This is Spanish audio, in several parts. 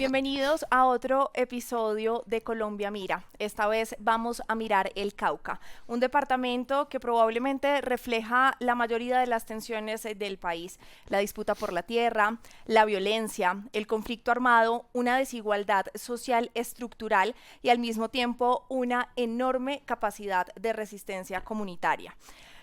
Bienvenidos a otro episodio de Colombia Mira. Esta vez vamos a mirar el Cauca, un departamento que probablemente refleja la mayoría de las tensiones del país. La disputa por la tierra, la violencia, el conflicto armado, una desigualdad social estructural y al mismo tiempo una enorme capacidad de resistencia comunitaria.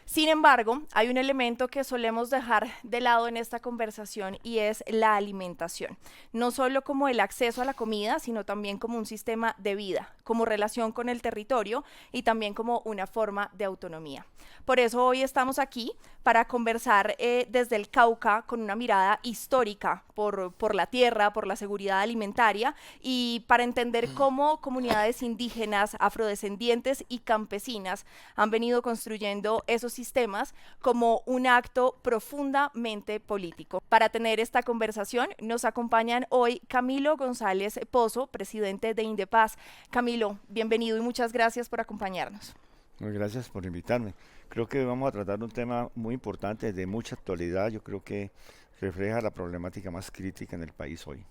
Sin embargo, hay un elemento que solemos dejar de lado en esta conversación y es la alimentación. No solo como el acceso a la comida, sino también como un sistema de vida, como relación con el territorio y también como una forma de autonomía. Por eso hoy estamos aquí para conversar desde el Cauca con una mirada histórica por la tierra, por la seguridad alimentaria y para entender cómo comunidades indígenas, afrodescendientes y campesinas han venido construyendo esos sistemas como un acto profundamente político. Para tener esta conversación nos acompañan hoy Camilo González Pozo, presidente de Indepaz. Camilo, bienvenido y muchas gracias por acompañarnos. Muy gracias por invitarme. Creo que vamos a tratar un tema muy importante, de mucha actualidad. Yo creo que refleja la problemática más crítica en el país hoy.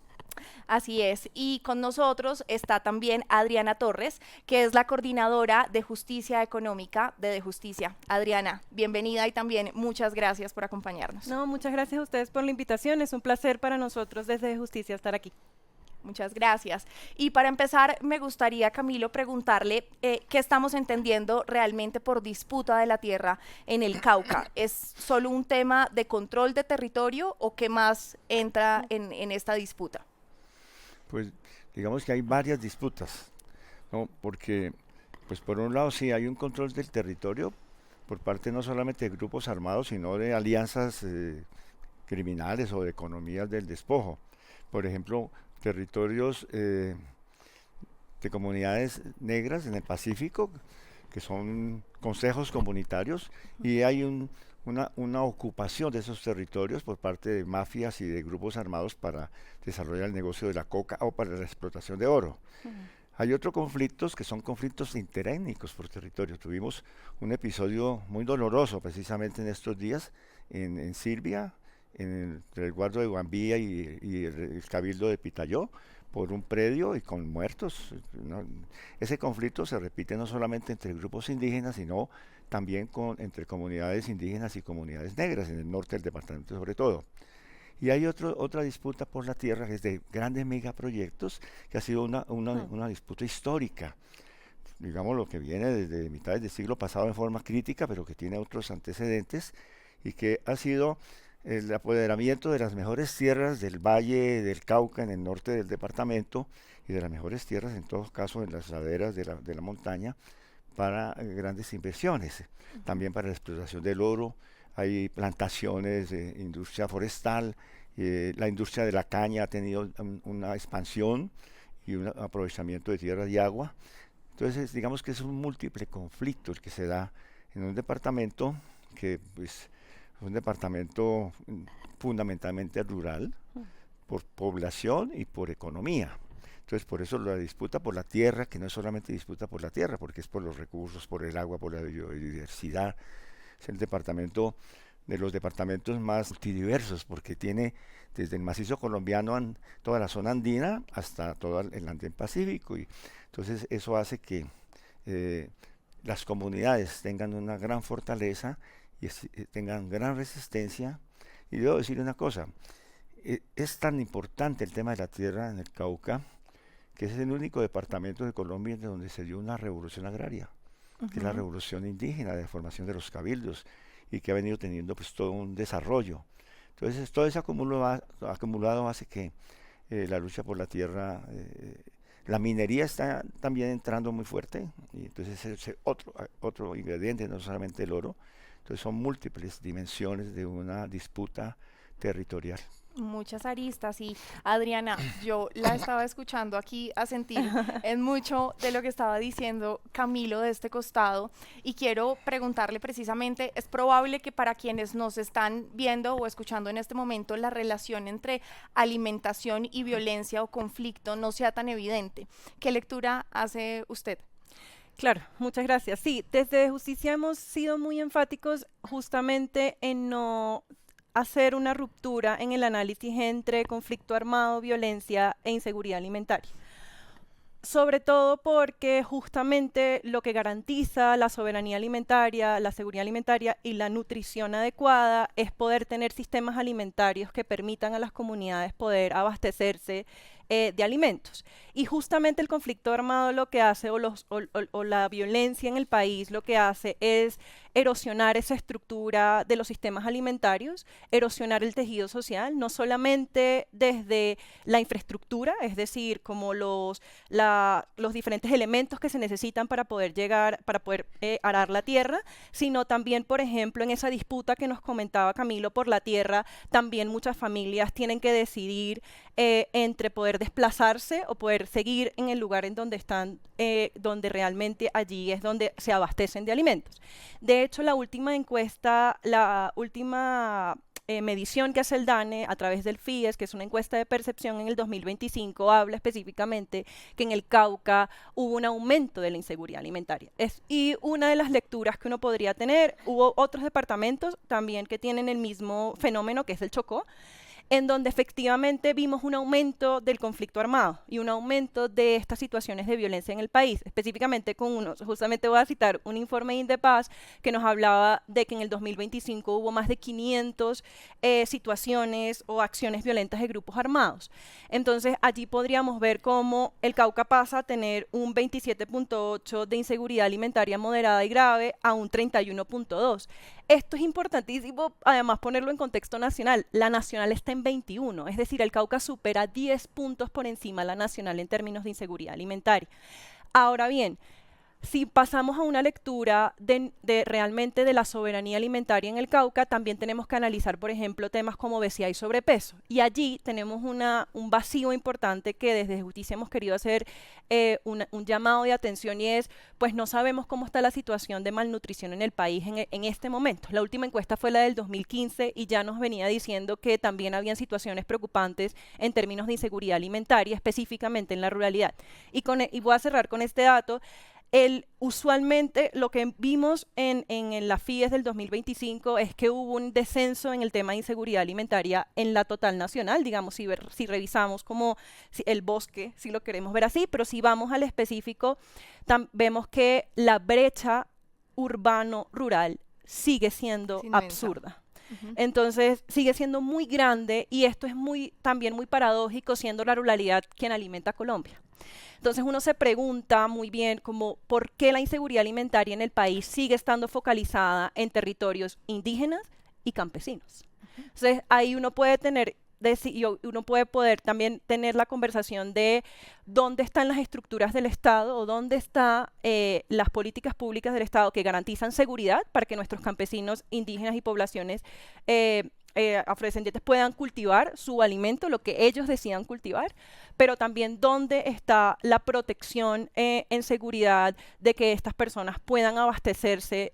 Así es, y con nosotros está también Adriana Torres, que es la coordinadora de Justicia Económica de Justicia. Adriana, bienvenida y también muchas gracias por acompañarnos. No, muchas gracias a ustedes por la invitación. Es un placer para nosotros desde Justicia estar aquí. Muchas gracias. Y para empezar, me gustaría, Camilo, preguntarle qué estamos entendiendo realmente por disputa de la tierra en el Cauca. ¿Es solo un tema de control de territorio o qué más entra en esta disputa? Pues digamos que hay varias disputas, ¿no? Porque, pues por un lado sí hay un control del territorio por parte no solamente de grupos armados, sino de alianzas criminales o de economías del despojo. Por ejemplo, territorios de comunidades negras en el Pacífico, que son consejos comunitarios, y hay una ocupación de esos territorios por parte de mafias y de grupos armados para desarrollar el negocio de la coca o para la explotación de oro. Hay otros conflictos que son conflictos interétnicos por territorio. Tuvimos un episodio muy doloroso precisamente en estos días en Silvia, en el resguardo de Guambía y el cabildo de Pitayó, por un predio y con muertos, ¿no? Ese conflicto se repite no solamente entre grupos indígenas, sino también entre comunidades indígenas y comunidades negras, en el norte del departamento sobre todo. Y hay otra disputa por la tierra, que es de grandes megaproyectos, que ha sido una disputa histórica, digamos lo que viene desde mitades del siglo pasado en forma crítica, pero que tiene otros antecedentes, y que ha sido el apoderamiento de las mejores tierras del Valle del Cauca en el norte del departamento y de las mejores tierras en todo caso en las laderas de la montaña para grandes inversiones, también para la explotación del oro. Hay plantaciones de industria forestal, la industria de la caña ha tenido una expansión y un aprovechamiento de tierra y agua. Entonces digamos que es un múltiple conflicto el que se da en un departamento que pues un departamento fundamentalmente rural, por población y por economía. Entonces, por eso la disputa por la tierra, que no es solamente disputa por la tierra, porque es por los recursos, por el agua, por la biodiversidad. Es el departamento de los departamentos más multidiversos, porque tiene desde el macizo colombiano, toda la zona andina, hasta todo el andén pacífico. Y entonces, eso hace que las comunidades tengan una gran fortaleza y tengan gran resistencia. Y debo decir una cosa, es tan importante el tema de la tierra en el Cauca, que es el único departamento de Colombia donde se dio una revolución agraria, que es la revolución indígena de formación de los cabildos, y que ha venido teniendo pues todo un desarrollo. Entonces todo ese acumulado hace que la lucha por la tierra, la minería está también entrando muy fuerte, y entonces es otro ingrediente, no solamente el oro. Entonces son múltiples dimensiones de una disputa territorial. Muchas aristas y Adriana, yo la estaba escuchando aquí asentir en mucho de lo que estaba diciendo Camilo de este costado y quiero preguntarle precisamente, es probable que para quienes nos están viendo o escuchando en este momento la relación entre alimentación y violencia o conflicto no sea tan evidente. ¿Qué lectura hace usted? Claro, muchas gracias. Sí, desde Justicia hemos sido muy enfáticos justamente en no hacer una ruptura en el análisis entre conflicto armado, violencia e inseguridad alimentaria. Sobre todo porque justamente lo que garantiza la soberanía alimentaria, la seguridad alimentaria y la nutrición adecuada es poder tener sistemas alimentarios que permitan a las comunidades poder abastecerse de alimentos. Y justamente el conflicto armado lo que hace, o la violencia en el país, lo que hace es erosionar esa estructura de los sistemas alimentarios, erosionar el tejido social, no solamente desde la infraestructura, es decir, como los diferentes elementos que se necesitan para poder arar la tierra, sino también, por ejemplo, en esa disputa que nos comentaba Camilo por la tierra, también muchas familias tienen que decidir entre poder desplazarse o poder seguir en el lugar en donde están, donde realmente allí es donde se abastecen de alimentos. De hecho, la última encuesta, medición que hace el DANE a través del FIES, que es una encuesta de percepción en el 2025, habla específicamente que en el Cauca hubo un aumento de la inseguridad alimentaria. Y una de las lecturas que uno podría tener, hubo otros departamentos también que tienen el mismo fenómeno, que es el Chocó, en donde efectivamente vimos un aumento del conflicto armado y un aumento de estas situaciones de violencia en el país, específicamente justamente voy a citar un informe de Indepaz que nos hablaba de que en el 2025 hubo más de 500 situaciones o acciones violentas de grupos armados. Entonces allí podríamos ver cómo el Cauca pasa a tener un 27.8 de inseguridad alimentaria moderada y grave a un 31.2. Esto es importantísimo, además ponerlo en contexto nacional. La nacional está en 21, es decir, el Cauca supera 10 puntos por encima de la nacional en términos de inseguridad alimentaria. Ahora bien, si pasamos a una lectura realmente de la soberanía alimentaria en el Cauca, también tenemos que analizar, por ejemplo, temas como obesidad y sobrepeso. Y allí tenemos un vacío importante que desde Justicia hemos querido hacer un llamado de atención, y es, pues no sabemos cómo está la situación de malnutrición en el país en este momento. La última encuesta fue la del 2015 y ya nos venía diciendo que también habían situaciones preocupantes en términos de inseguridad alimentaria, específicamente en la ruralidad. Y voy a cerrar con este dato. Usualmente lo que vimos en la FIES del 2025 es que hubo un descenso en el tema de inseguridad alimentaria en la total nacional, digamos, si revisamos como el bosque, si lo queremos ver así, pero si vamos al específico, vemos que la brecha urbano-rural sigue siendo absurda. Entonces sigue siendo muy grande, y esto es también muy paradójico, siendo la ruralidad quien alimenta a Colombia. Entonces uno se pregunta muy bien como por qué la inseguridad alimentaria en el país sigue estando focalizada en territorios indígenas y campesinos. Entonces ahí uno puede poder también tener la conversación de dónde están las estructuras del Estado o dónde están las políticas públicas del Estado que garantizan seguridad para que nuestros campesinos, indígenas y poblaciones afrodescendientes puedan cultivar su alimento, lo que ellos decidan cultivar, pero también dónde está la protección en seguridad de que estas personas puedan abastecerse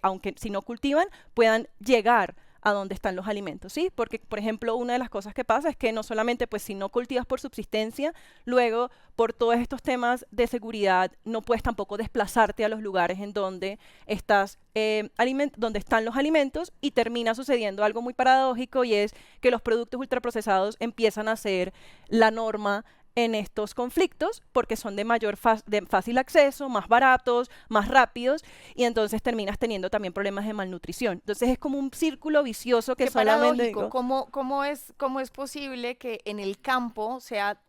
aunque si no cultivan, puedan llegar a dónde están los alimentos, ¿sí? Porque, por ejemplo, una de las cosas que pasa es que no solamente, pues, si no cultivas por subsistencia, luego, por todos estos temas de seguridad, no puedes tampoco desplazarte a los lugares en donde donde están los alimentos, y termina sucediendo algo muy paradójico, y es que los productos ultraprocesados empiezan a ser la norma en estos conflictos porque son de fácil acceso, más baratos, más rápidos, y entonces terminas teniendo también problemas de malnutrición. Entonces es como un círculo vicioso que solamente... ¿Cómo es posible que en el campo sea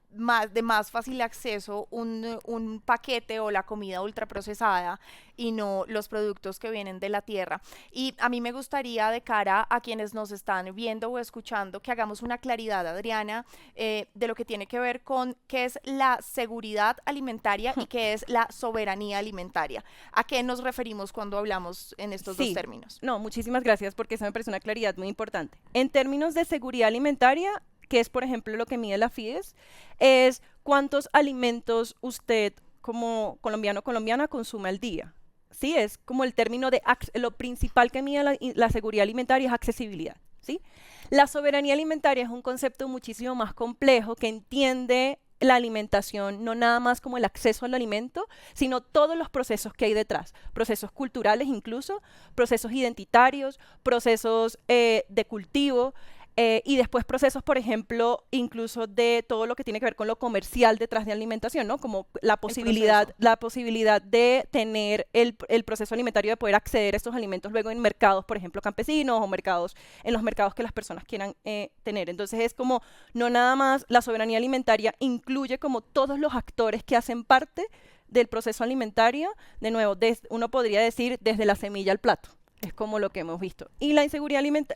de más fácil acceso un paquete o la comida ultraprocesada y no los productos que vienen de la tierra? Y a mí me gustaría, de cara a quienes nos están viendo o escuchando, que hagamos una claridad, Adriana, de lo que tiene que ver con qué es la seguridad alimentaria y qué es la soberanía alimentaria. ¿A qué nos referimos cuando hablamos en estos dos términos? No, muchísimas gracias, porque eso me parece una claridad muy importante. En términos de seguridad alimentaria, que es, por ejemplo, lo que mide la FIES, es cuántos alimentos usted como colombiano o colombiana consume al día. Sí, es como el término de lo principal que mide la seguridad alimentaria es accesibilidad, ¿sí? La soberanía alimentaria es un concepto muchísimo más complejo que entiende la alimentación no nada más como el acceso al alimento, sino todos los procesos que hay detrás, procesos culturales incluso, procesos identitarios, procesos de cultivo, y después procesos, por ejemplo, incluso de todo lo que tiene que ver con lo comercial detrás de alimentación, ¿no? Como la posibilidad de tener el proceso alimentario, de poder acceder a estos alimentos luego en mercados, por ejemplo, campesinos o mercados, en los mercados que las personas quieran tener. Entonces es como, no nada más la soberanía alimentaria incluye como todos los actores que hacen parte del proceso alimentario, de nuevo, uno podría decir desde la semilla al plato. Es como lo que hemos visto. Y la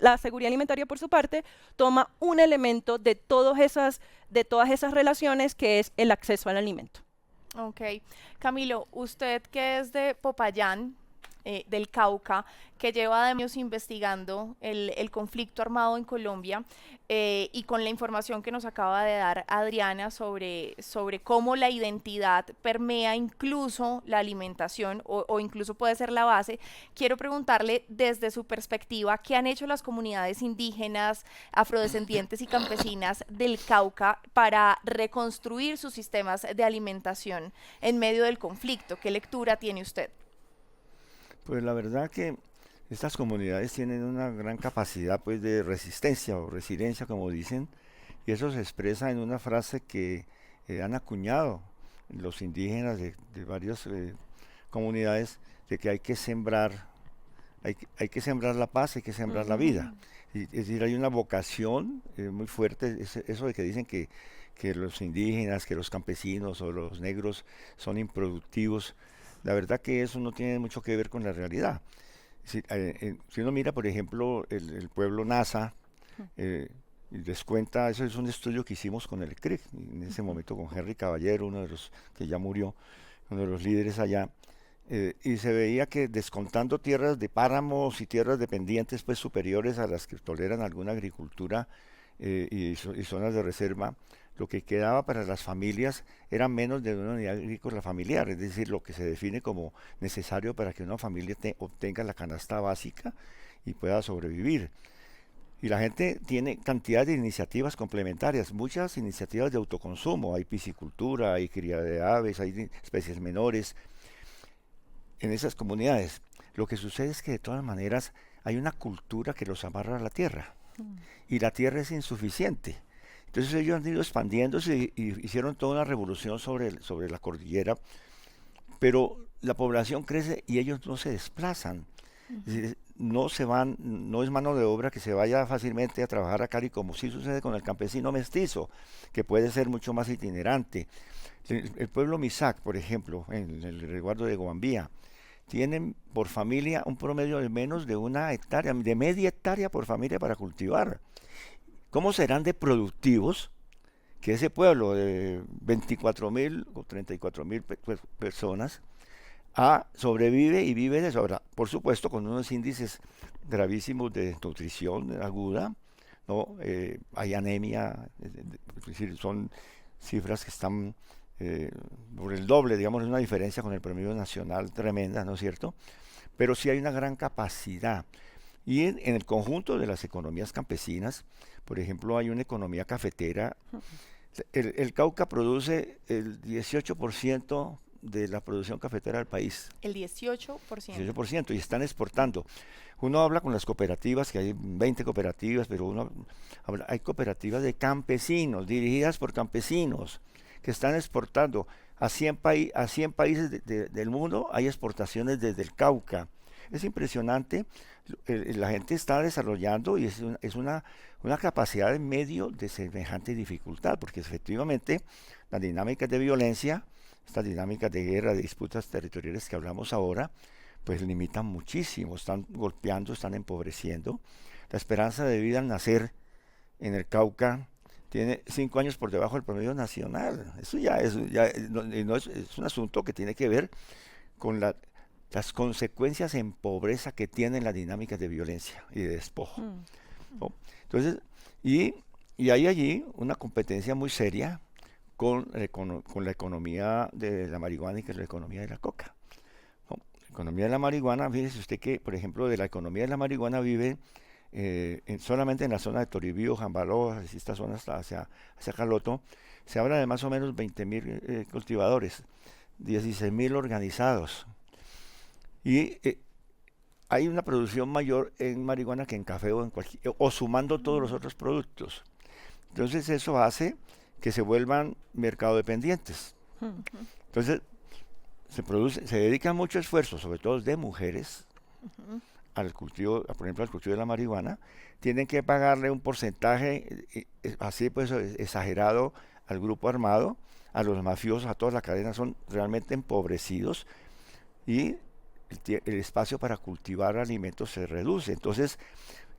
la seguridad alimentaria, por su parte, toma un elemento de todas esas relaciones, que es el acceso al alimento. Ok. Camilo, usted que es de Popayán, del Cauca, que lleva años investigando el conflicto armado en Colombia, y con la información que nos acaba de dar Adriana sobre cómo la identidad permea incluso la alimentación o incluso puede ser la base, quiero preguntarle desde su perspectiva, ¿qué han hecho las comunidades indígenas, afrodescendientes y campesinas del Cauca para reconstruir sus sistemas de alimentación en medio del conflicto? ¿Qué lectura tiene usted? Pues la verdad que estas comunidades tienen una gran capacidad pues de resistencia o resiliencia, como dicen, y eso se expresa en una frase que han acuñado los indígenas de varias comunidades, de que hay que sembrar, hay que sembrar la paz, hay que sembrar la vida. Es decir, hay una vocación muy fuerte, eso de que dicen que los indígenas, que los campesinos o los negros son improductivos. La verdad que eso no tiene mucho que ver con la realidad. Si uno mira, por ejemplo, el pueblo Nasa, y les cuenta, eso es un estudio que hicimos con el CRIC, en ese momento con Henry Caballero, uno de los que ya murió, uno de los líderes allá, y se veía que descontando tierras de páramos y tierras de pendientes pues superiores a las que toleran alguna agricultura, y zonas de reserva, lo que quedaba para las familias era menos de una unidad agrícola familiar, es decir, lo que se define como necesario para que una familia obtenga la canasta básica y pueda sobrevivir. Y la gente tiene cantidad de iniciativas complementarias, muchas iniciativas de autoconsumo, hay piscicultura, hay cría de aves, hay especies menores en esas comunidades. Lo que sucede es que de todas maneras hay una cultura que los amarra a la tierra, y la tierra es insuficiente. Entonces ellos han ido expandiéndose y hicieron toda una revolución sobre la cordillera, pero la población crece y ellos no se desplazan. Es decir, no se van, no es mano de obra que se vaya fácilmente a trabajar a Cali, como sí sucede con el campesino mestizo, que puede ser mucho más itinerante. El pueblo Misak, por ejemplo, en el resguardo de Goambía, tienen por familia un promedio de menos de 1 hectárea, de media hectárea por familia para cultivar. ¿Cómo serán de productivos que ese pueblo de 24.000 o 34.000 personas sobrevive y vive de eso? Ahora, por supuesto, con unos índices gravísimos de nutrición aguda, ¿no? Hay anemia, es decir, son cifras que están por el doble, digamos, es una diferencia con el promedio nacional tremenda, ¿no es cierto? Pero sí hay una gran capacidad. Y en el conjunto de las economías campesinas, por ejemplo, hay una economía cafetera. El Cauca produce el 18% de la producción cafetera del país. El 18%. 18%, y están exportando. Uno habla con las cooperativas, que hay 20 cooperativas, pero hay cooperativas de campesinos, dirigidas por campesinos, que están exportando. A 100 países del mundo hay exportaciones desde el Cauca. Es impresionante, la gente está desarrollando y es una capacidad en medio de semejante dificultad, porque efectivamente las dinámicas de violencia, estas dinámicas de guerra, de disputas territoriales que hablamos ahora, pues limitan muchísimo, están golpeando, están empobreciendo. La esperanza de vida al nacer en el Cauca tiene 5 años por debajo del promedio nacional. Eso ya es un asunto que tiene que ver con las consecuencias en pobreza que tienen las dinámicas de violencia y de despojo, ¿no? Entonces, y hay allí una competencia muy seria con la economía de la marihuana y que es la economía de la coca, ¿no? La economía de la marihuana, fíjese usted que, por ejemplo, de la economía de la marihuana vive solamente en la zona de Toribío, Jambaló, estas zonas hacia Caloto, se habla de más o menos 20.000 cultivadores, 16.000 organizados. Y hay una producción mayor en marihuana que en café o sumando todos los otros productos. Entonces eso hace que se vuelvan mercadodependientes. Entonces se dedica mucho esfuerzo, sobre todo de mujeres, al cultivo, por ejemplo, al cultivo de la marihuana. Tienen que pagarle un porcentaje así pues exagerado al grupo armado, a los mafiosos, a toda la cadena, son realmente empobrecidos y el espacio para cultivar alimentos se reduce. Entonces,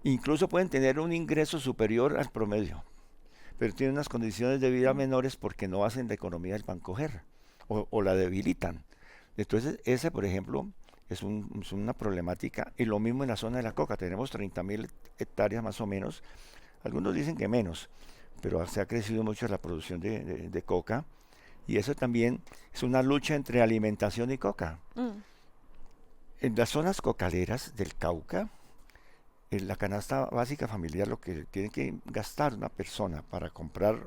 incluso pueden tener un ingreso superior al promedio, pero tienen unas condiciones de vida menores porque no hacen la economía del pancoger o la debilitan. Entonces, ese, por ejemplo, es una problemática. Y lo mismo en la zona de la coca. Tenemos 30.000 hectáreas más o menos. Algunos dicen que menos, pero se ha crecido mucho la producción de coca. Y eso también es una lucha entre alimentación y coca. En las zonas cocaleras del Cauca, en la canasta básica familiar, lo que tiene que gastar una persona para comprar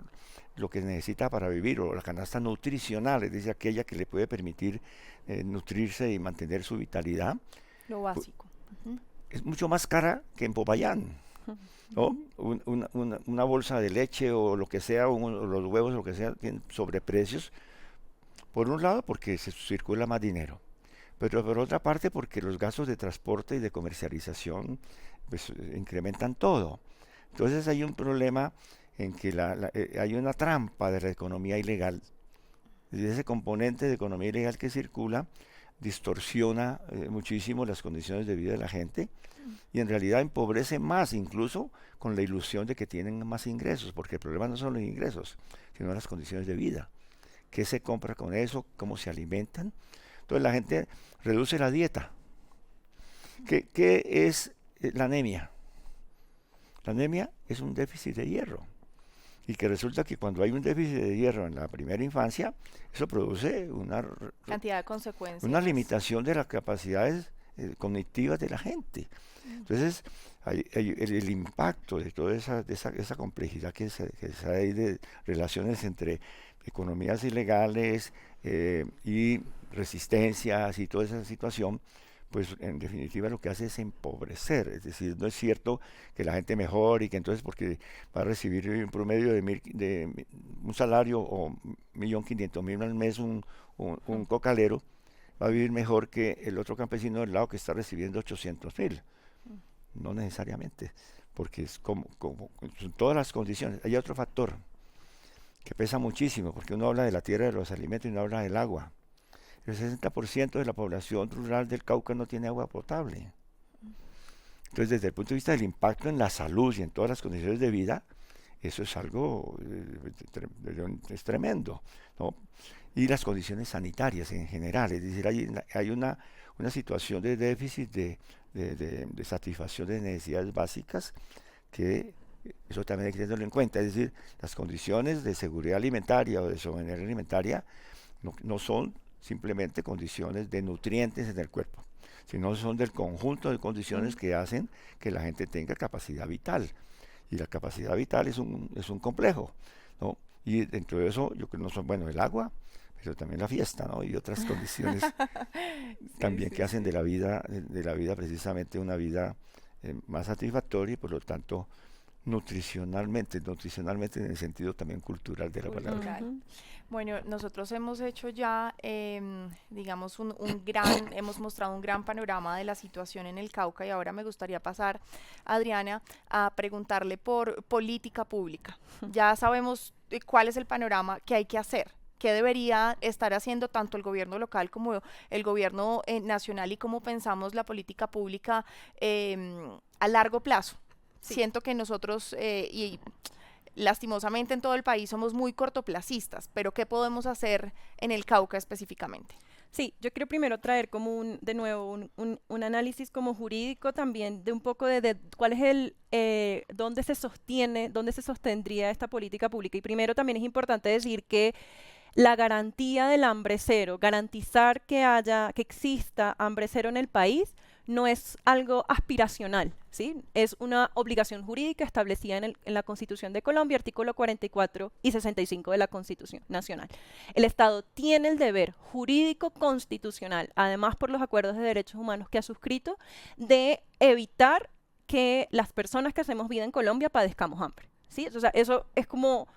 lo que necesita para vivir, o la canasta nutricional, es decir, aquella que le puede permitir nutrirse y mantener su vitalidad, Lo básico. es mucho más cara que en Popayán, ¿no? Una bolsa de leche o lo que sea, o los huevos, lo que sea, tienen sobreprecios. Por un lado, porque se circula más dinero, pero por otra parte, porque los gastos de transporte y de comercialización pues, incrementan todo. Entonces hay un problema en que hay una trampa de la economía ilegal. Y ese componente de economía ilegal que circula distorsiona muchísimo las condiciones de vida de la gente y en realidad empobrece más, incluso con la ilusión de que tienen más ingresos, porque el problema no son los ingresos, sino las condiciones de vida. ¿Qué se compra con eso? ¿Cómo se alimentan? Entonces la gente reduce la dieta. ¿Qué es la anemia? La anemia es un déficit de hierro. Y que resulta que cuando hay un déficit de hierro en la primera infancia, eso produce Cantidad de consecuencias. una limitación de las capacidades cognitivas de la gente. Entonces, el impacto de toda esa complejidad que hay de relaciones entre economías ilegales y resistencias y toda esa situación, pues en definitiva lo que hace es empobrecer. Es decir, no es cierto que la gente mejore y que entonces porque va a recibir un promedio de un salario o 1.500.000 al mes un cocalero, va a vivir mejor que el otro campesino del lado que está recibiendo 800.000. No necesariamente, porque es como son todas las condiciones. Hay otro factor que pesa muchísimo, porque uno habla de la tierra, de los alimentos y uno habla del agua. El 60% de la población rural del Cauca no tiene agua potable. Entonces, desde el punto de vista del impacto en la salud y en todas las condiciones de vida, eso es algo es tremendo, ¿no? Y las condiciones sanitarias en general, es decir, hay una situación de déficit de satisfacción de necesidades básicas que eso también hay que tenerlo en cuenta. Es decir, las condiciones de seguridad alimentaria o de soberanía alimentaria no son simplemente condiciones de nutrientes en el cuerpo, sino son del conjunto de condiciones que hacen que la gente tenga capacidad vital. Y la capacidad vital es un complejo, ¿no? Y dentro de eso, yo creo que no son, bueno, el agua, pero también la fiesta, ¿no? Y otras condiciones también que hacen de la vida precisamente una vida más satisfactoria y por lo tanto nutricionalmente en el sentido también cultural de la palabra. Bueno, nosotros hemos hecho ya, digamos, hemos mostrado un gran panorama de la situación en el Cauca y ahora me gustaría pasar, Adriana, a preguntarle por política pública. Ya sabemos cuál es el panorama que hay que hacer. ¿Qué debería estar haciendo tanto el gobierno local como el gobierno nacional y cómo pensamos la política pública a largo plazo? Sí. Siento que nosotros, y lastimosamente en todo el país, somos muy cortoplacistas, pero ¿qué podemos hacer en el Cauca específicamente? Sí, yo quiero primero traer como de nuevo un análisis como jurídico también de un poco de cuál es dónde se sostendría esta política pública. Y primero también es importante decir que la garantía del hambre cero, garantizar que exista hambre cero en el país, no es algo aspiracional, ¿sí? Es una obligación jurídica establecida en la Constitución de Colombia, artículo 44 y 65 de la Constitución Nacional. El Estado tiene el deber jurídico constitucional, además por los acuerdos de derechos humanos que ha suscrito, de evitar que las personas que hacemos vida en Colombia padezcamos hambre, ¿sí? O sea, eso es como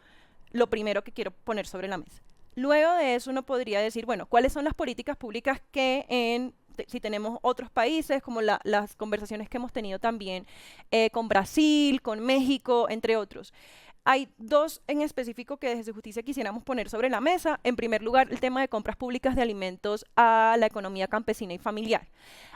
lo primero que quiero poner sobre la mesa. Luego de eso uno podría decir, bueno, ¿cuáles son las políticas públicas que si tenemos otros países, como las conversaciones que hemos tenido también con Brasil, con México, entre otros? Hay dos en específico que desde Justicia quisiéramos poner sobre la mesa. En primer lugar, el tema de compras públicas de alimentos a la economía campesina y familiar.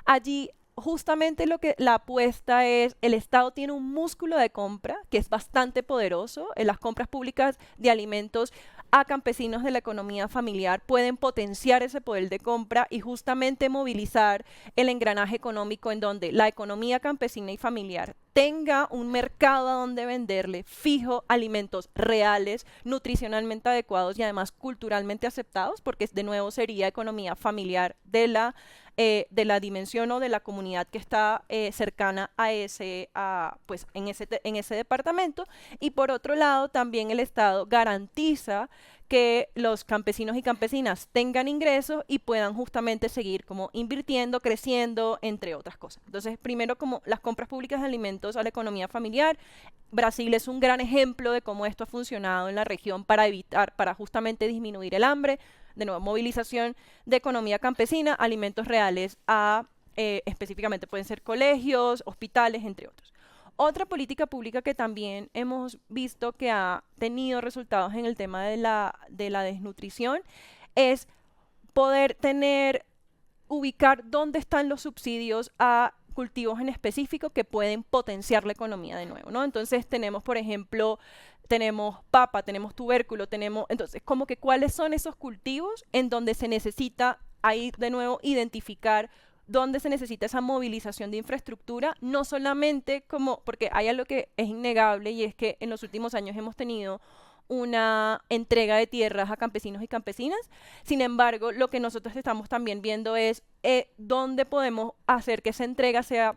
Allí justamente lo que la apuesta es, el Estado tiene un músculo de compra que es bastante poderoso. En las compras públicas de alimentos a campesinos de la economía familiar pueden potenciar ese poder de compra y justamente movilizar el engranaje económico en donde la economía campesina y familiar tenga un mercado a donde venderle fijo alimentos reales, nutricionalmente adecuados y además culturalmente aceptados, porque de nuevo sería economía familiar de la dimensión o de la comunidad que está cercana pues en ese departamento. Y por otro lado, también el Estado garantiza que los campesinos y campesinas tengan ingresos y puedan justamente seguir como invirtiendo, creciendo, entre otras cosas. Entonces, primero, como las compras públicas de alimentos a la economía familiar. Brasil es un gran ejemplo de cómo esto ha funcionado en la región para justamente disminuir el hambre. De nuevo, movilización de economía campesina, alimentos reales específicamente pueden ser colegios, hospitales, entre otros. Otra política pública que también hemos visto que ha tenido resultados en el tema de la desnutrición es poder ubicar dónde están los subsidios a cultivos en específico que pueden potenciar la economía de nuevo, ¿no? Entonces tenemos, por ejemplo, tenemos papa, tenemos tubérculo, entonces, como que cuáles son esos cultivos en donde se necesita ahí de nuevo identificar dónde se necesita esa movilización de infraestructura, no solamente porque hay algo que es innegable y es que en los últimos años hemos tenido una entrega de tierras a campesinos y campesinas. Sin embargo, lo que nosotros estamos también viendo es dónde podemos hacer que esa entrega sea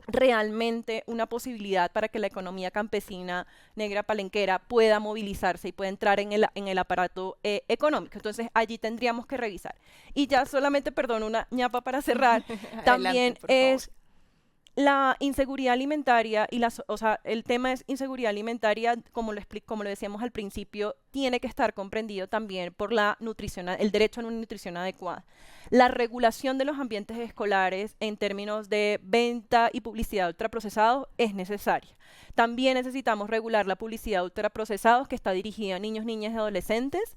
realmente una posibilidad para que la economía campesina negra palenquera pueda movilizarse y pueda entrar en el aparato económico. Entonces allí tendríamos que revisar. Y ya solamente, perdón, una ñapa para cerrar, también es la inseguridad alimentaria o sea, el tema es inseguridad alimentaria, como lo decíamos al principio, tiene que estar comprendido también por el derecho a una nutrición adecuada. La regulación de los ambientes escolares en términos de venta y publicidad de ultraprocesados es necesaria. También necesitamos regular la publicidad de ultraprocesados que está dirigida a niños, niñas y adolescentes,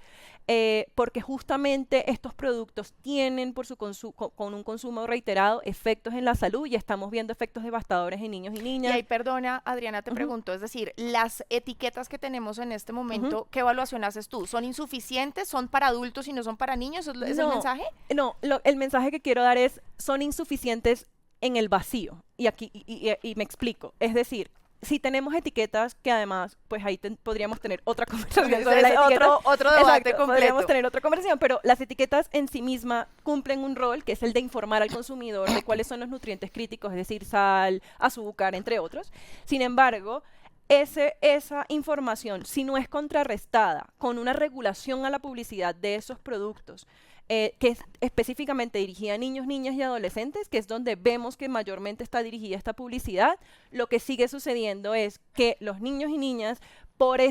porque justamente estos productos tienen con un consumo reiterado efectos en la salud y estamos viendo efectos devastadores en niños y niñas. Y ahí, perdona, Adriana, te pregunto, es decir, las etiquetas que tenemos en este momento, ¿qué evaluación haces tú? ¿Son insuficientes? ¿Son para adultos y no son para niños? ¿Es el mensaje? No, el mensaje que quiero dar es, son insuficientes en el vacío. Y aquí y me explico. Es decir, si tenemos etiquetas que además, pues ahí podríamos tener otra conversación sobre las etiquetas. Otro debate completo. Podríamos tener otra conversación, pero las etiquetas en sí mismas cumplen un rol que es el de informar al consumidor de cuáles son los nutrientes críticos, es decir, sal, azúcar, entre otros. Sin embargo, esa información, si no es contrarrestada con una regulación a la publicidad de esos productos, que es específicamente dirigida a niños, niñas y adolescentes, que es donde vemos que mayormente está dirigida esta publicidad, lo que sigue sucediendo es que los niños y niñas, por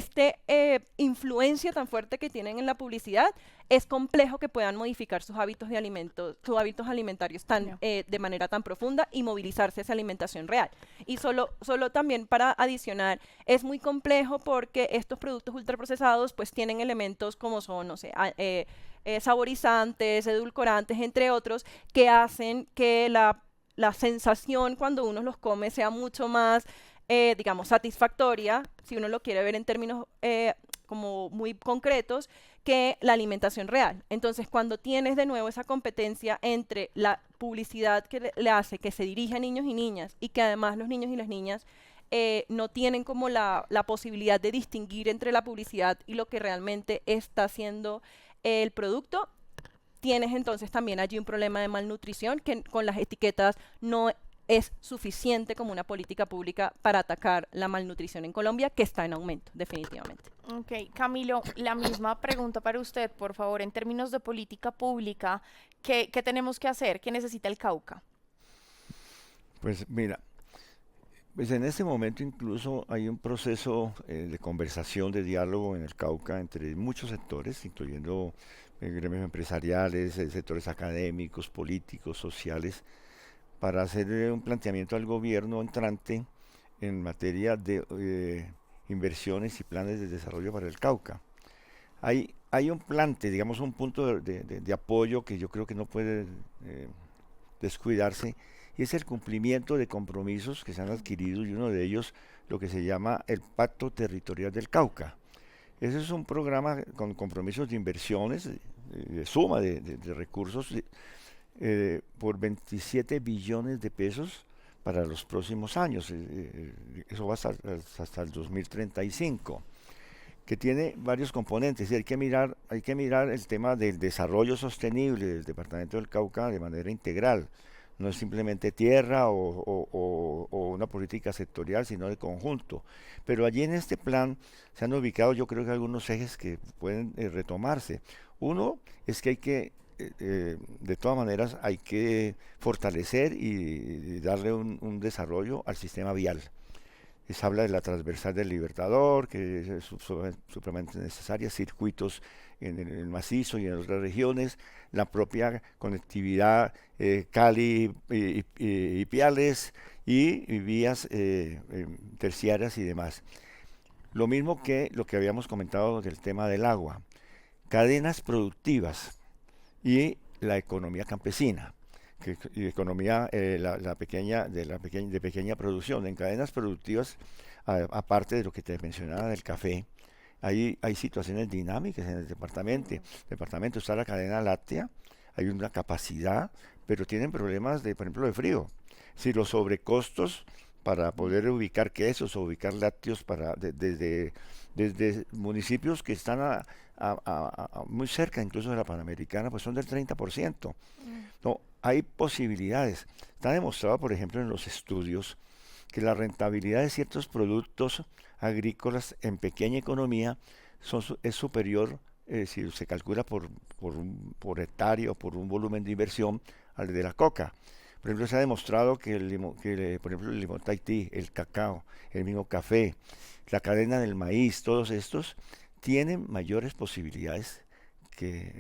influencia tan fuerte que tienen en la publicidad, es complejo que puedan modificar sus hábitos alimentarios de manera tan profunda y movilizarse a esa alimentación real. Y solo también para adicionar, es muy complejo porque estos productos ultraprocesados pues tienen elementos como son, no sé, saborizantes, edulcorantes, entre otros, que hacen que la sensación cuando uno los come sea mucho más, digamos, satisfactoria, si uno lo quiere ver en términos como muy concretos, que la alimentación real. Entonces, cuando tienes de nuevo esa competencia entre la publicidad que le hace que se dirige a niños y niñas y que además los niños y las niñas no tienen como la posibilidad de distinguir entre la publicidad y lo que realmente está haciendo el producto, tienes entonces también allí un problema de malnutrición que con las etiquetas no es suficiente como una política pública para atacar la malnutrición en Colombia, que está en aumento, definitivamente. Ok, Camilo, la misma pregunta para usted, por favor, en términos de política pública, ¿qué tenemos que hacer? ¿Qué necesita el Cauca? Pues mira, pues en este momento incluso hay un proceso de conversación, de diálogo en el Cauca entre muchos sectores, incluyendo gremios empresariales, sectores académicos, políticos, sociales, para hacer un planteamiento al gobierno entrante en materia de inversiones y planes de desarrollo para el Cauca. Hay un plante, digamos un punto de apoyo que yo creo que no puede descuidarse, y es el cumplimiento de compromisos que se han adquirido, y uno de ellos lo que se llama el Pacto Territorial del Cauca. Ese es un programa con compromisos de inversiones, de suma de recursos por 27 billones de pesos para los próximos años. Eso va hasta el 2035, que tiene varios componentes. Y hay que mirar el tema del desarrollo sostenible del departamento del Cauca de manera integral. No es simplemente tierra o una política sectorial, sino de conjunto. Pero allí en este plan se han ubicado, yo creo que algunos ejes que pueden retomarse. Uno es que de todas maneras, hay que fortalecer y darle un desarrollo al sistema vial. Se habla de la transversal del Libertador, que es supremamente necesaria, circuitos en el macizo y en otras regiones, la propia conectividad Cali y Piales, y vías terciarias y demás. Lo mismo que lo que habíamos comentado del tema del agua, cadenas productivas y la economía campesina, y economía de pequeña producción. En cadenas productivas, aparte de lo que te mencionaba del café, hay situaciones dinámicas en el departamento. Está la cadena láctea, hay una capacidad, pero tienen problemas por ejemplo, de frío. Si los sobrecostos para poder ubicar quesos o ubicar lácteos desde municipios que están muy cerca incluso de la Panamericana, pues son del 30%. No, hay posibilidades. Está demostrado, por ejemplo, en los estudios que la rentabilidad de ciertos productos agrícolas en pequeña economía es superior, si se calcula por hectárea o por un volumen de inversión, al de la coca. Por ejemplo, se ha demostrado por ejemplo, el limón Tahití, el cacao, el mismo café, la cadena del maíz, todos estos tienen mayores posibilidades,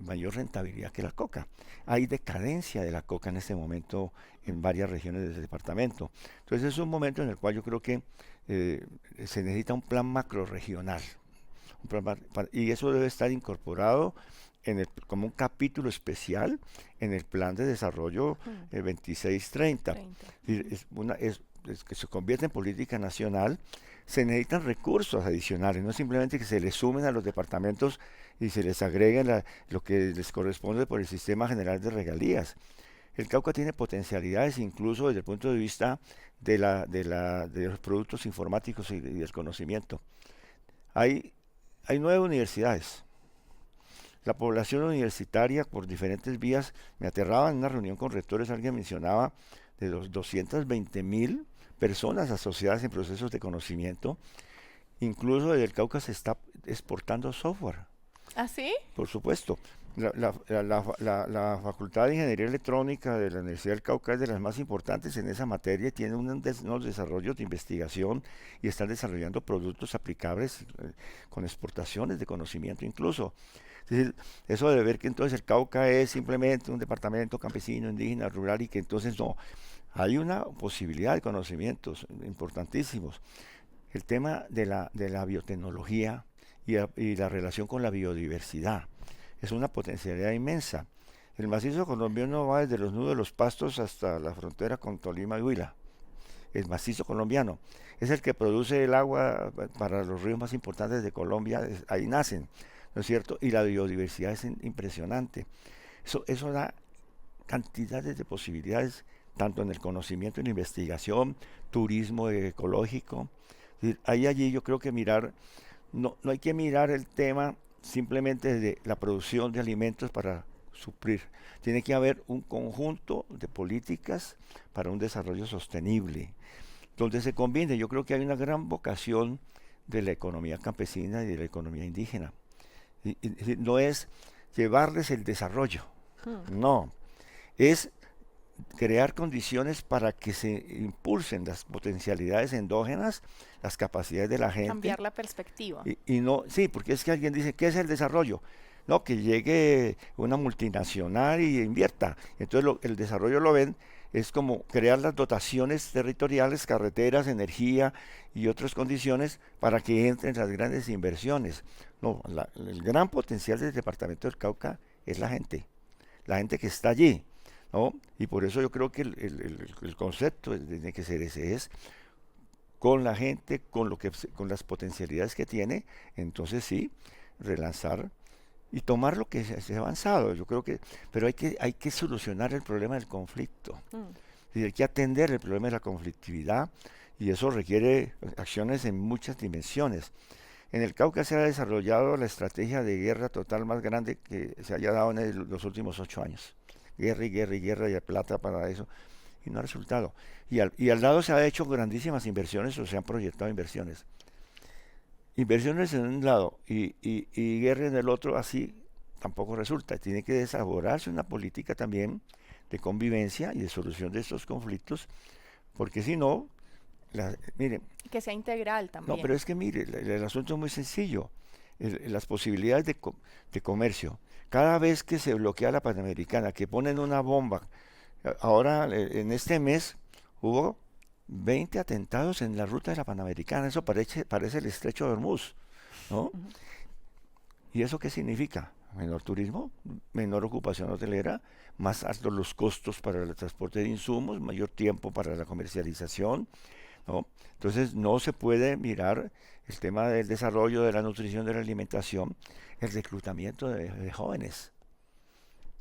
mayor rentabilidad que la coca. Hay decadencia de la coca en este momento en varias regiones del departamento. Entonces es un momento en el cual yo creo que se necesita un plan macrorregional. Y eso debe estar incorporado como un capítulo especial en el plan de desarrollo 2630. Es que se convierte en política nacional. Se necesitan recursos adicionales, no simplemente que se les sumen a los departamentos y se les agreguen lo que les corresponde por el sistema general de regalías. El Cauca tiene potencialidades incluso desde el punto de vista de los productos informáticos y del conocimiento. Hay 9 universidades. La población universitaria, por diferentes vías, me aterraba en una reunión con rectores, alguien mencionaba de los 220.000 personas asociadas en procesos de conocimiento. Incluso desde el Cauca se está exportando software. ¿Ah, sí? Por supuesto. La Facultad de Ingeniería Electrónica de la Universidad del Cauca es de las más importantes en esa materia, tiene unos desarrollos de investigación y están desarrollando productos aplicables con exportaciones de conocimiento incluso. Es decir, eso de ver que entonces el Cauca es simplemente un departamento campesino, indígena, rural, y que entonces no, hay una posibilidad de conocimientos importantísimos. El tema de la biotecnología y la relación con la biodiversidad es una potencialidad inmensa. El macizo colombiano va desde los nudos de los Pastos hasta la frontera con Tolima y Huila. El macizo colombiano es el que produce el agua para los ríos más importantes de Colombia, ahí nacen, ¿no es cierto? Y la biodiversidad es impresionante. Eso da cantidades de posibilidades, tanto en el conocimiento, en la investigación, turismo ecológico. Es decir, allí yo creo que no hay que mirar el tema simplemente de la producción de alimentos para suplir. Tiene que haber un conjunto de políticas para un desarrollo sostenible, donde se combine. Yo creo que hay una gran vocación de la economía campesina y de la economía indígena. No es llevarles el desarrollo, no, es crear condiciones para que se impulsen las potencialidades endógenas, las capacidades de la gente. Cambiar la perspectiva. Y no, sí, porque es que alguien dice, ¿qué es el desarrollo? No, que llegue una multinacional y invierta. Entonces el desarrollo lo ven, es como crear las dotaciones territoriales, carreteras, energía y otras condiciones para que entren las grandes inversiones. No, el gran potencial del departamento del Cauca es la gente que está allí, ¿no? Y por eso yo creo que el concepto tiene que ser ese, es con la gente, con las potencialidades que tiene, entonces sí, relanzar y tomar lo que se ha avanzado. Yo creo que, pero hay que solucionar el problema del conflicto. Y hay que atender el problema de la conflictividad, y eso requiere acciones en muchas dimensiones. En el Cauca se ha desarrollado la estrategia de guerra total más grande que se haya dado en los últimos 8 años. Guerra y guerra y guerra, y plata para eso, y no ha resultado. Y al lado se han hecho grandísimas inversiones, o se han proyectado inversiones. Inversiones en un lado y guerra en el otro, así tampoco resulta. Tiene que desarrollarse una política también de convivencia y de solución de estos conflictos, porque si no, mire, Que sea integral también. no, pero es que mire, el asunto es muy sencillo. Las posibilidades de comercio. Cada vez que se bloquea la Panamericana, que ponen una bomba, ahora en este mes hubo 20 atentados en la ruta de la Panamericana. Eso parece el estrecho de Hormuz, ¿no? ¿Y eso qué significa? Menor turismo, menor ocupación hotelera, más altos los costos para el transporte de insumos, mayor tiempo para la comercialización, ¿no? Entonces no se puede mirar el tema del desarrollo, de la nutrición, de la alimentación, el reclutamiento de jóvenes,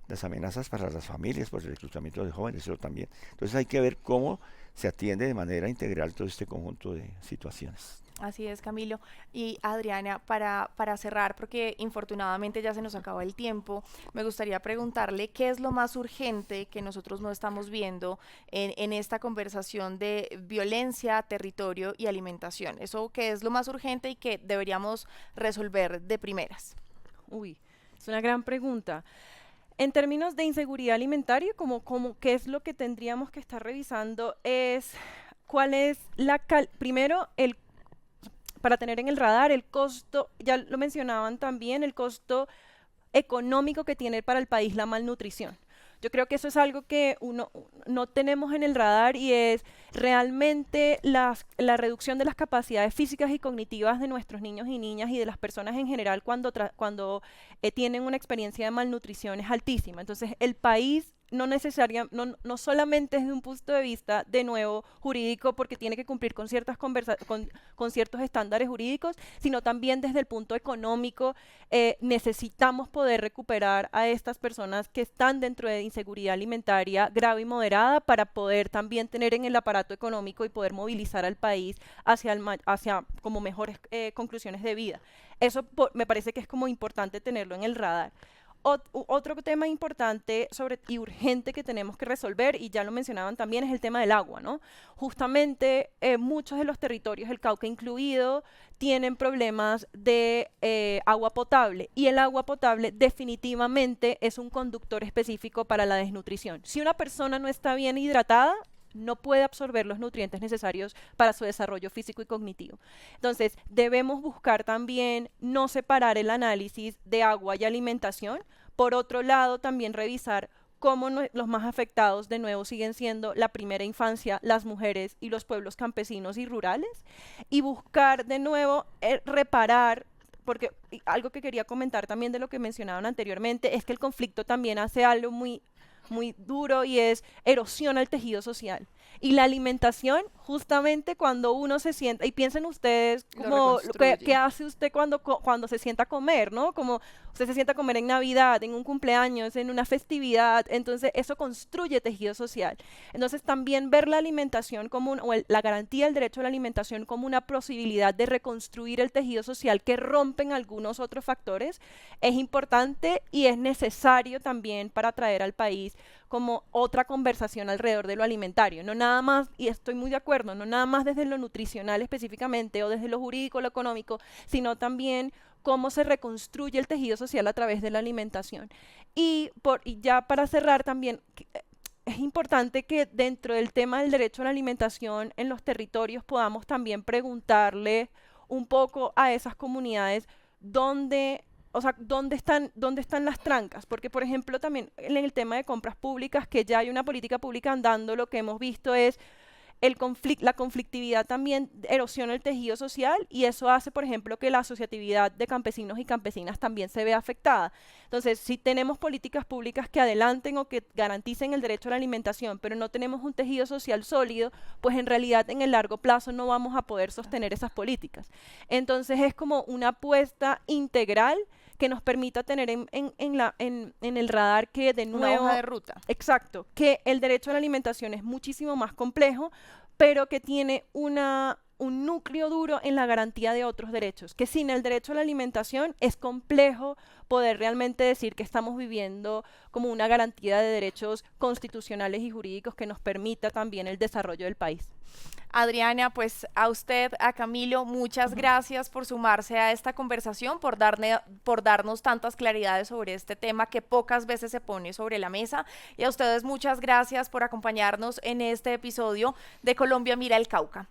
las amenazas para las familias por el reclutamiento de jóvenes, eso también. Entonces hay que ver cómo se atiende de manera integral todo este conjunto de situaciones. Así es, Camilo. Y Adriana, para cerrar, porque infortunadamente ya se nos acaba el tiempo, me gustaría preguntarle qué es lo más urgente que nosotros no estamos viendo en esta conversación de violencia, territorio y alimentación. Eso qué es lo más urgente y que deberíamos resolver de primeras. Uy, es una gran pregunta. En términos de inseguridad alimentaria, ¿qué es lo que tendríamos que estar revisando? Es cuál es primero, para tener en el radar el costo, ya lo mencionaban también, el costo económico que tiene para el país la malnutrición. Yo creo que eso es algo que no tenemos en el radar, y es realmente la reducción de las capacidades físicas y cognitivas de nuestros niños y niñas y de las personas en general cuando tienen una experiencia de malnutrición es altísima. Entonces, el país no solamente desde un punto de vista, de nuevo, jurídico, porque tiene que cumplir con con ciertos estándares jurídicos, sino también desde el punto económico. Necesitamos poder recuperar a estas personas que están dentro de inseguridad alimentaria grave y moderada, para poder también tener en el aparato económico y poder movilizar al país hacia como mejores conclusiones de vida. Eso me parece que es como importante tenerlo en el radar. Otro tema importante y urgente que tenemos que resolver, y ya lo mencionaban también, es el tema del agua, ¿no? Justamente muchos de los territorios, el Cauca incluido, tienen problemas de agua potable, y el agua potable definitivamente es un conductor específico para la desnutrición. Si una persona no está bien hidratada, no puede absorber los nutrientes necesarios para su desarrollo físico y cognitivo. Entonces, debemos buscar también no separar el análisis de agua y alimentación. Por otro lado, también revisar cómo los más afectados, de nuevo, siguen siendo la primera infancia, las mujeres y los pueblos campesinos y rurales, y buscar, de nuevo, reparar. Porque algo que quería comentar también de lo que mencionaban anteriormente es que el conflicto también hace algo muy duro, y es erosiona el tejido social. Y la alimentación, justamente cuando uno se sienta, y piensen ustedes Lo como reconstruye. qué hace usted cuando se sienta a comer, ¿no? Como usted se sienta a comer en Navidad, en un cumpleaños, en una festividad, entonces eso construye tejido social. Entonces también ver la alimentación como la garantía del derecho a la alimentación como una posibilidad de reconstruir el tejido social que rompen algunos otros factores es importante y es necesario también para traer al país como otra conversación alrededor de lo alimentario, no nada más, y estoy muy de acuerdo, no nada más desde lo nutricional específicamente o desde lo jurídico, lo económico, sino también cómo se reconstruye el tejido social a través de la alimentación. Y ya para cerrar también, es importante que dentro del tema del derecho a la alimentación en los territorios podamos también preguntarle un poco a esas comunidades dónde, o sea, dónde están las trancas. Porque, por ejemplo, también en el tema de compras públicas, que ya hay una política pública andando, lo que hemos visto es la conflictividad también erosiona el tejido social y eso hace, por ejemplo, que la asociatividad de campesinos y campesinas también se vea afectada. Entonces, si tenemos políticas públicas que adelanten o que garanticen el derecho a la alimentación, pero no tenemos un tejido social sólido, pues en realidad en el largo plazo no vamos a poder sostener esas políticas. Entonces, es como una apuesta integral que nos permita tener en el radar que de Una nuevo... hoja de ruta. Exacto, que el derecho a la alimentación es muchísimo más complejo, pero que tiene un núcleo duro en la garantía de otros derechos, que sin el derecho a la alimentación es complejo poder realmente decir que estamos viviendo como una garantía de derechos constitucionales y jurídicos que nos permita también el desarrollo del país. Adriana, pues a usted, a Camilo, muchas gracias por sumarse a esta conversación, por darnos tantas claridades sobre este tema que pocas veces se pone sobre la mesa. Y a ustedes muchas gracias por acompañarnos en este episodio de Colombia Mira el Cauca.